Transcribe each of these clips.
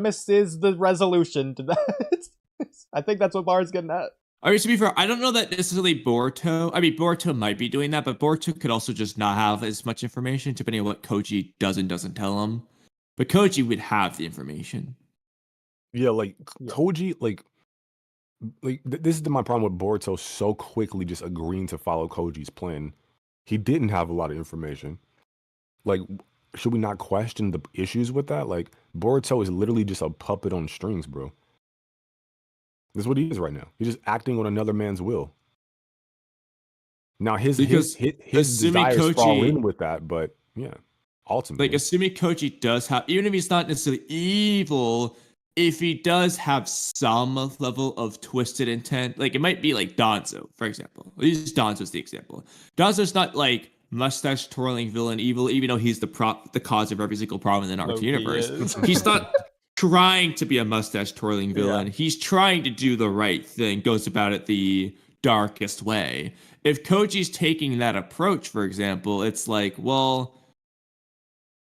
premise is the resolution to that. I think that's what Bar's getting at. I mean, to be fair, I don't know that necessarily Boruto. I mean, Boruto might be doing that, but Boruto could also just not have as much information, depending on what Koji does and doesn't tell him. But Koji would have the information. Yeah, like Koji, this is my problem with Boruto so quickly just agreeing to follow Koji's plan. He didn't have a lot of information. Like, should we not question the issues with that? Like, Boruto is literally just a puppet on strings, bro. That's what he is right now. He's just acting on another man's will. Now his desires Koji, fall in with that, but yeah, ultimately, like assuming Koji does have, even if he's not necessarily evil, if he does have some level of twisted intent, like it might be like Danzo, for example. We'll use Danzo as the example. Danzo's not like mustache twirling villain evil, even though he's the cause of every single problem in the Naruto universe. He's not trying to be a mustache twirling villain. Yeah. He's trying to do the right thing, goes about it the darkest way. If Koji's taking that approach, for example, it's like, well,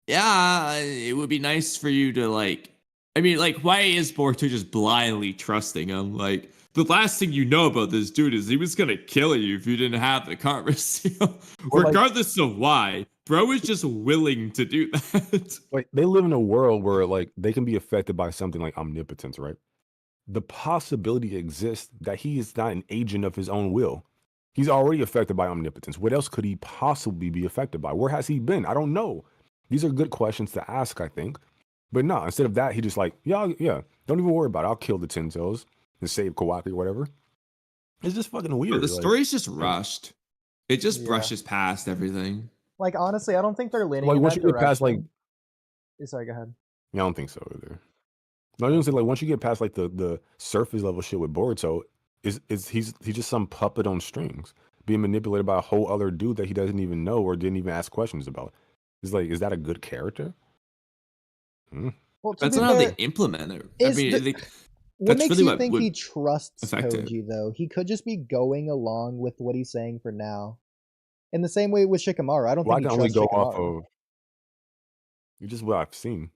yeah, it would be nice for you to like, I mean, like, why is Boruto just blindly trusting him? Like, the last thing you know about this dude is he was gonna kill you if you didn't have the karma seal. Regardless of why, bro is just willing to do that. Like, they live in a world where like they can be affected by something like omnipotence, right? The possibility exists that he is not an agent of his own will. He's already affected by omnipotence. What else could he possibly be affected by? Where has he been? I don't know. These are good questions to ask, I think. But no, instead of that, he just like, yeah, don't even worry about it. I'll kill the Ten Tails and save Kawaki or whatever. It's just fucking weird. The story's just rushed. It just brushes past everything. Like, honestly, I don't think they're leaning like in once that you get direction. past like, sorry, go ahead. Yeah, I don't think so either. No, I was gonna say like once you get past like the surface level shit with Boruto, he's just some puppet on strings being manipulated by a whole other dude that he doesn't even know or didn't even ask questions about. It's like, is that a good character? Well, that's not how they implement it. I mean, what makes you think he trusts Koji, though? He could just be going along with what he's saying for now. In the same way with Shikamaru, I don't think he trusts Shikamaru. Just what I've seen.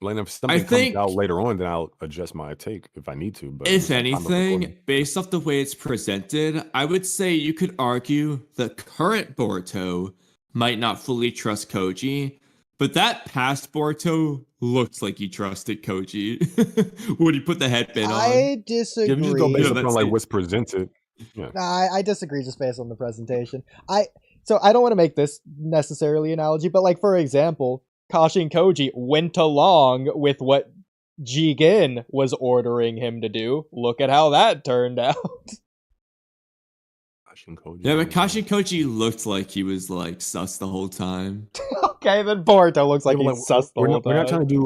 Like if something comes out later on, then I'll adjust my take if I need to. But if anything, based off the way it's presented, I would say you could argue the current Boruto might not fully trust Koji, but that past Boruto looked like he trusted Koji when he put the headband on. I disagree. Yeah, just go based upon like what's presented. Yeah. I disagree just based on the presentation. So I don't want to make this necessarily analogy, but like for example, Kashin Koji went along with what Jigen was ordering him to do. Look at how that turned out. Yeah, but Kashin Koji looked like he was like sus the whole time. Okay, then Boruto looks like he's sus the whole time. We're not trying to do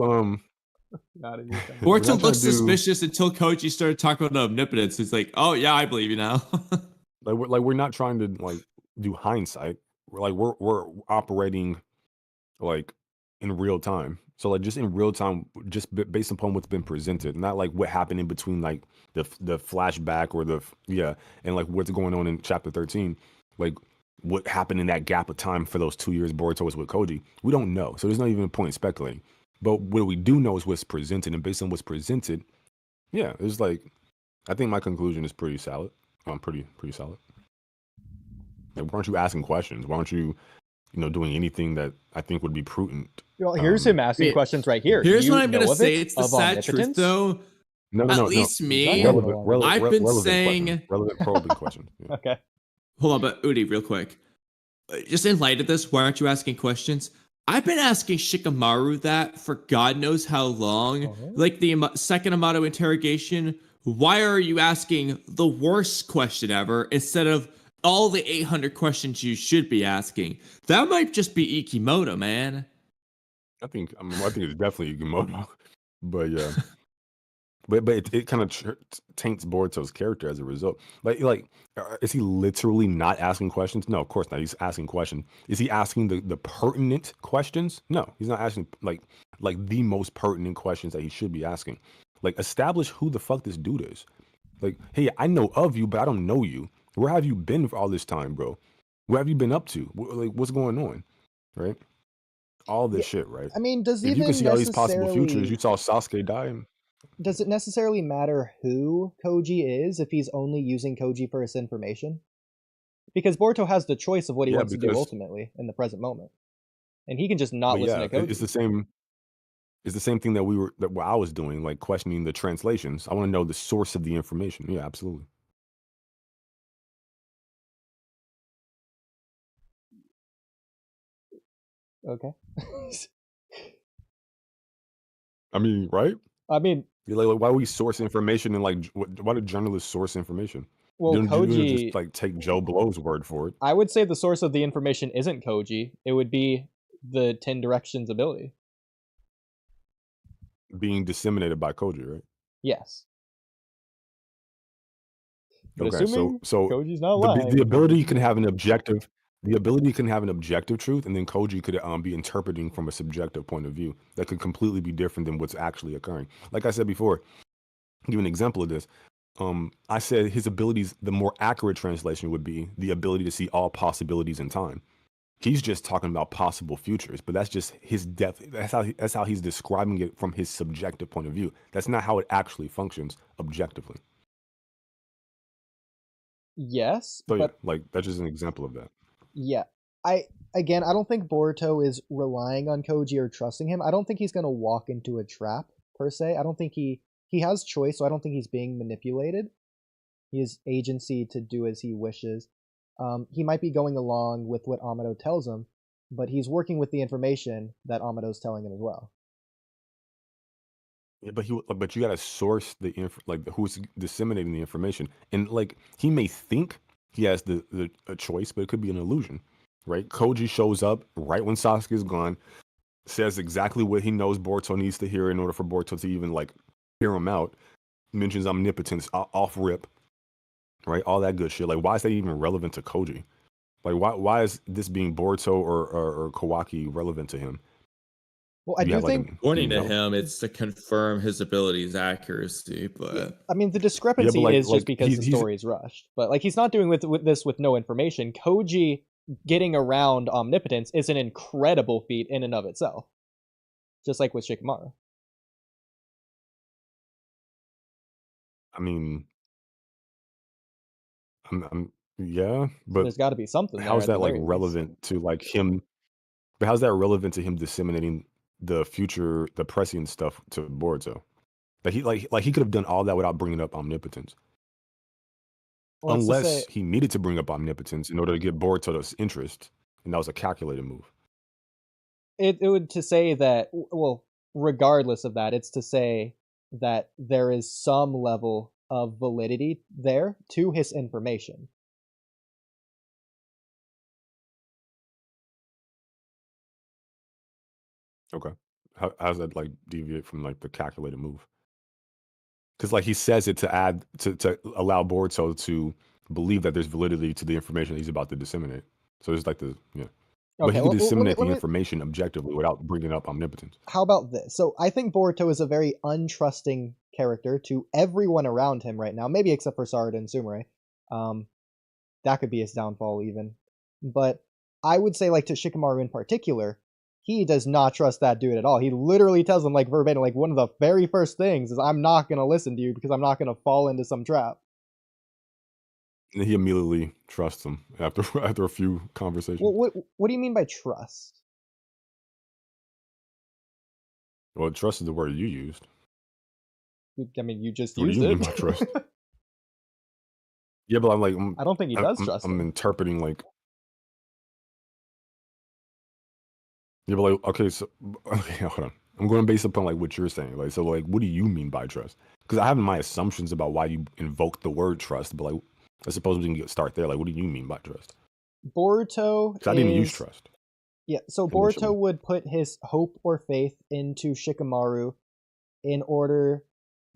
Boruto looks suspicious until Koji started talking about omnipotence. It's like, oh yeah, I believe you now. we're not trying to like do hindsight. We're operating like in real time. So like just in real time, just based upon what's been presented, not like what happened in between like the flashback or and like what's going on in chapter 13, like what happened in that gap of time for those 2 years Boruto was with Koji. We don't know. So there's not even a point in speculating. But what we do know is what's presented, and based on what's presented, it's like I think my conclusion is pretty solid. Pretty solid. Like, why aren't you asking questions? Why aren't you doing anything that I think would be prudent? Well, here's him asking questions right here. Here's what I'm going to say. It's the sad truth, though. At least me, I've been saying... Relevant probing question. Yeah. Okay. Hold on, but Oodie, real quick. Just in light of this, why aren't you asking questions? I've been asking Shikamaru that for God knows how long. Like the second Amato interrogation, why are you asking the worst question ever instead of all the 800 questions you should be asking? That might just be Ikimoto, man. I think it's definitely Ikimoto, but yeah, but it kind of taints Boruto's character as a result. Like, is he literally not asking questions? No, of course not. He's asking questions. Is he asking the pertinent questions? No, he's not asking like the most pertinent questions that he should be asking. Like, establish who the fuck this dude is. Like, hey, I know of you, but I don't know you. Where have you been for all this time, bro? What have you been up to? Like, what's going on, right? all this Yeah, shit, right? I mean, does If you can even see all these possible futures, you necessarily saw Sasuke die. And, does it necessarily matter who Koji is if he's only using Koji for his information? Because Boruto has the choice of what he yeah, wants to do because ultimately in the present moment, and he can just not but listen to yeah, it's the Koji. same. It's the same thing that what I was doing, like questioning the translations. I want to know the source of the information. Yeah, absolutely. Okay. I mean, right? I mean, Like, why we source information and like why do journalists source information? well, You don't just Koji, like take Joe Blow's word for it. I would say the source of the information isn't Koji. It would be the 10 Directions ability. Being disseminated by Koji, right? Yes. But Okay, assuming so Koji's not the lying, ability which can have an objective. The ability can have an objective truth, and then Koji could be interpreting from a subjective point of view that could completely be different than what's actually occurring. Like I said before, I'll give you an example of this. I said his abilities. The more accurate translation would be the ability to see all possibilities in time. He's just talking about possible futures, but that's just his depth. That's how he's describing it from his subjective point of view. That's not how it actually functions objectively. yes, So yeah, but like that's just an example of that. yeah. I again, I don't think Boruto is relying on Koji or trusting him. I don't think he's going to walk into a trap per se. I don't think he has choice, so I don't think he's being manipulated. He has agency to do as he wishes. He might be going along with what Amado tells him, but he's working with the information that Amado's telling him as well. Yeah, but you got to source who's disseminating the information, and like he may think he has the a choice, but it could be an illusion, right? Koji shows up right when Sasuke is gone, says exactly what he knows Boruto needs to hear in order for Boruto to even like hear him out. Mentions omnipotence off rip, right? All that good shit. Like, why is that even relevant to Koji? Like, why is this being Boruto or Kawaki relevant to him? Well, I Do you do have like think, According you to know? him, it's to confirm his ability's accuracy, but I mean, the Yeah, but discrepancy is just like because the he's story is rushed. But like, he's not doing with this with no information. Koji getting around omnipotence is an incredible feat in and of itself, just like with Shikamaru. I mean, yeah, So but there's got to be something there how's at the that like very least. relevant to like him? But how's that relevant to him disseminating the future, the prescient stuff to Boruto? Like he could have done all that without bringing up omnipotence, Well, it's to say unless he needed to bring up omnipotence in order to get Boruto's interest, and that was a calculated move. it would to say that well, regardless of that, it's to say that there is some level of validity there to his information. Okay, how's that like deviate from like the calculated move? Because like he says it to add to allow Boruto to believe that there's validity to the information he's about to disseminate. So it's like the yeah. But Okay, he could let me disseminate the information objectively without bringing up omnipotence. how about this? So I think Boruto is a very untrusting character to everyone around him right now, maybe except for Sarada and Sumire. Um, that could be his downfall even. But I would say, like to Shikamaru in particular, he does not trust that dude at all. He literally tells him like verbatim, like one of the very first things is, "I'm not gonna listen to you because I'm not gonna fall into some trap." And he immediately trusts him after after a few conversations. What do you mean by trust? Well, trust is the word you used. I mean, you just What do used you mean it. by trust? Yeah, but I'm like I don't think he does trust I'm him. interpreting like yeah, but like okay, so okay, hold on. I'm going based upon like what you're saying. Like so, like what do you mean by trust? Because I have my assumptions about why you invoke the word trust, but like I suppose we can start there. Like, what do you mean by trust? Boruto Because I didn't use is trust yeah. So initially. Boruto would put his hope or faith into Shikamaru in order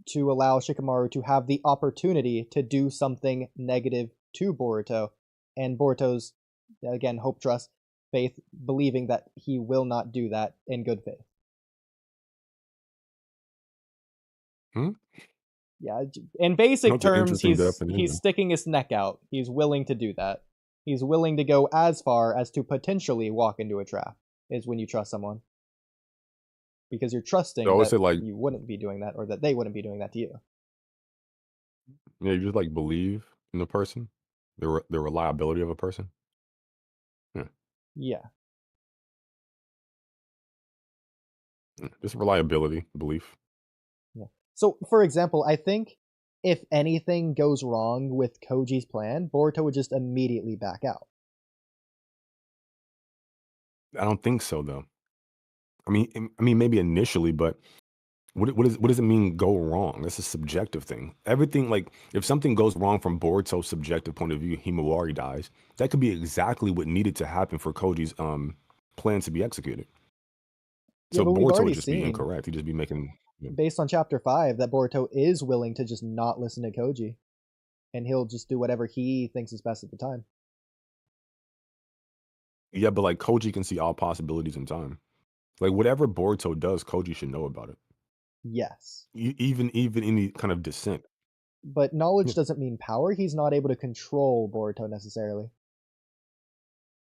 to allow Shikamaru to have the opportunity to do something negative to Boruto, and Boruto's again hope, trust, faith, believing that he will not do that in good faith. Hmm? Yeah, in basic That's an terms, interesting he's definition. sticking his neck out. He's willing to do that. He's willing to go as far as to potentially walk into a trap. is when you trust someone. Because you're trusting I always that say like, you wouldn't be doing that or that they wouldn't be doing that to you. yeah, you just like believe in the person, the reliability of a person. Yeah, Yeah. just reliability, belief. Yeah. So, for example, I think if anything goes wrong with Koji's plan, Boruto would just immediately back out. I don't think so though. I mean, maybe initially, but what does it mean go wrong? That's a subjective thing. Everything like if something goes wrong from Boruto's subjective point of view, Himawari dies. That could be exactly what needed to happen for Koji's plan to be executed. Yeah, So but we've Boruto would already just be seen, incorrect. He'd just be making. Yeah, based on chapter 5, that Boruto is willing to just not listen to Koji. And he'll just do whatever he thinks is best at the time. yeah, but like Koji can see all possibilities in time. Like whatever Boruto does, Koji should know about it. Yes. Even any kind of dissent. But Yeah. knowledge doesn't mean power. He's not able to control Boruto necessarily.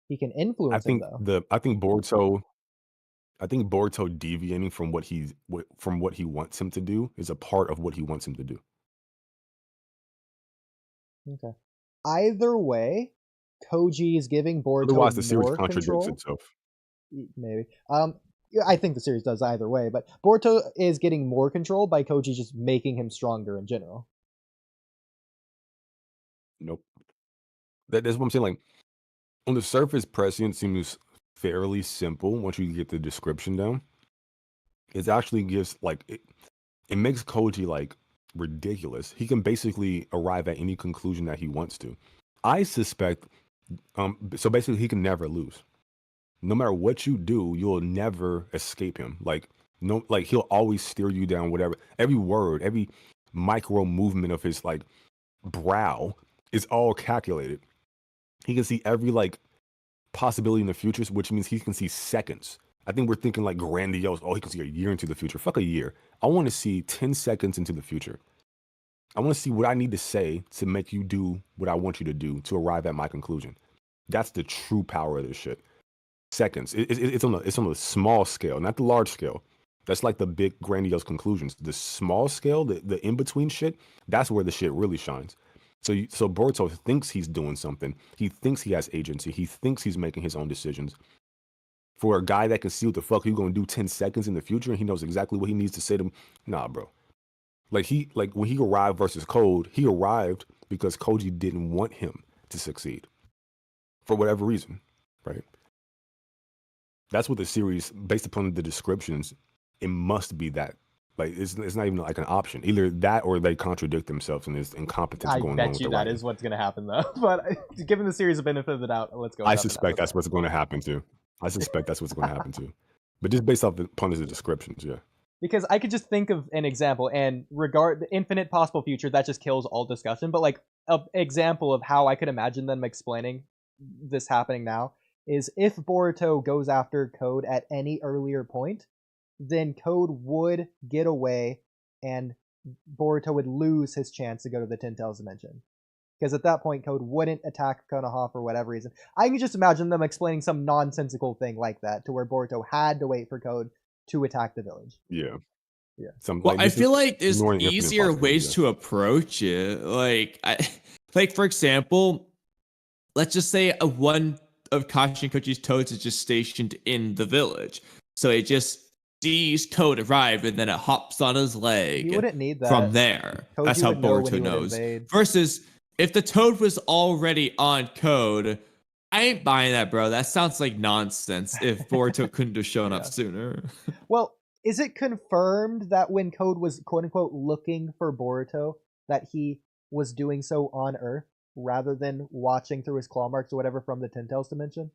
He can influence him, though. I think Boruto deviating from what he wants him to do is a part of what he wants him to do. Okay. Either way, Koji is giving Boruto Otherwise, the series more contradicts control. itself. Maybe. Yeah, I think the series does either way, but Boruto is getting more control by Koji just making him stronger in general. Nope. That's what I'm saying. Like on the surface, prescient seems fairly simple once you get the description down. It actually gives like it makes Koji like ridiculous. He can basically arrive at any conclusion that he wants to. I suspect so basically he can never lose. No matter what you do, you'll never escape him. Like no like he'll always steer you down whatever. Every word, every micro movement of his like brow is all calculated. He can see every like possibility in the future, which means he can see seconds. I think we're thinking like grandiose. Oh, he can see a year into the future. Fuck a year. I want to see 10 seconds into the future. I want to see what I need to say to make you do what I want you to do to arrive at my conclusion. That's the true power of this shit. Seconds. It's on a small scale, not the large scale. That's like the big grandiose conclusions. The small scale, the in between shit. That's where the shit really shines. So Boruto thinks he's doing something. He thinks he has agency. He thinks he's making his own decisions. For a guy that can see what the fuck he's gonna do 10 seconds in the future, and he knows exactly what he needs to say to him. Nah, bro. Like when he arrived versus Code, he arrived because Koji didn't want him to succeed for whatever reason, right? That's what the series, based upon the descriptions, it must be that. Like it's not even like an option. Either that or they contradict themselves and there's incompetence I going on bet with you the that writing. is what's going to happen, though. But given the series a benefit of the doubt, let's go. I suspect that's what's going to happen too. But just based off upon the descriptions, yeah. Because I could just think of an example and regard the infinite possible future that just kills all discussion. But like an example of how I could imagine them explaining this happening now is if Boruto goes after Code at any earlier point, then Code would get away and Boruto would lose his chance to go to the Ten Tails dimension. Because at that point, Code wouldn't attack Konoha for whatever reason. I can just imagine them explaining some nonsensical thing like that, to where Boruto had to wait for Code to attack the village. Yeah. Yeah. Well, I feel like there's easier ways to approach it. Like for example, let's just say one of Kashi and Koji's toads is just stationed in the village. So it just sees Code arrive and then it hops on his leg. You wouldn't need that. From there. Koji That's how would know when he Boruto would knows. invade. Versus if the toad was already on Code, I ain't buying that, bro. That sounds like nonsense if Boruto couldn't have shown up sooner. Well, is it confirmed that when Code was quote unquote looking for Boruto, that he was doing so on Earth rather than watching through his claw marks or whatever from the Ten Tails dimension?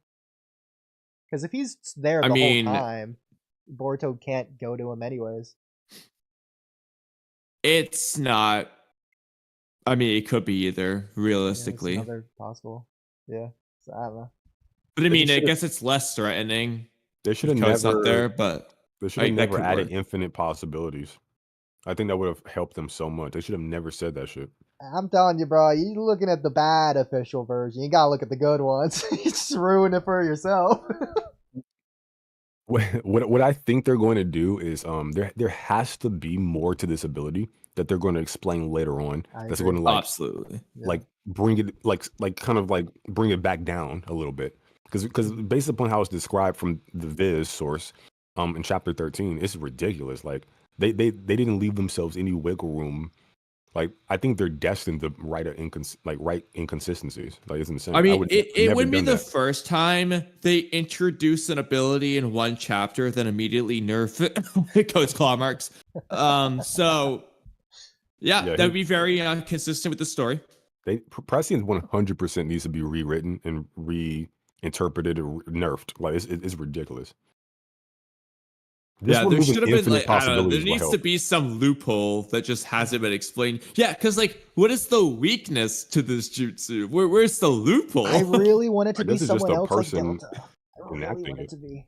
Because if he's there the whole time, Boruto can't go to him anyways. It's not. I mean, it could be either, realistically. Yeah, it's another possible. Yeah, so I don't know. But I mean, I guess it's less threatening. They should have never. Not there, but they should have never added infinite possibilities. I think that would have helped them so much. They should have never said that shit. I'm telling you, bro. You looking at the bad official version. You gotta look at the good ones. You just ruin it for yourself. What I think they're going to do is there has to be more to this ability that they're going to explain later on. I That's agree. going to like Absolutely. Yeah. like bring it like kind of like bring it back down a little bit because based upon how it's described from the Viz source in chapter 13, it's ridiculous. Like they didn't leave themselves any wiggle room. Like I think they're destined to write inconsistencies. Like it's insane. I mean, would it never wouldn't be done the that. first time they introduce an ability in one chapter, then immediately nerf it. Codes claw marks. So yeah, Yeah, that would be very consistent with the story. Prescience 100% needs to be rewritten and reinterpreted or nerfed. Like it's ridiculous. This Yeah, there removing should have been infinite like, I don't know. There possibilities will needs to help. be some loophole that just hasn't been explained. Yeah, because like, what is the weakness to this jutsu? Where's the loophole? I really want it to I be guess it's just someone a else like person Delta. I really enacting want it it. to be.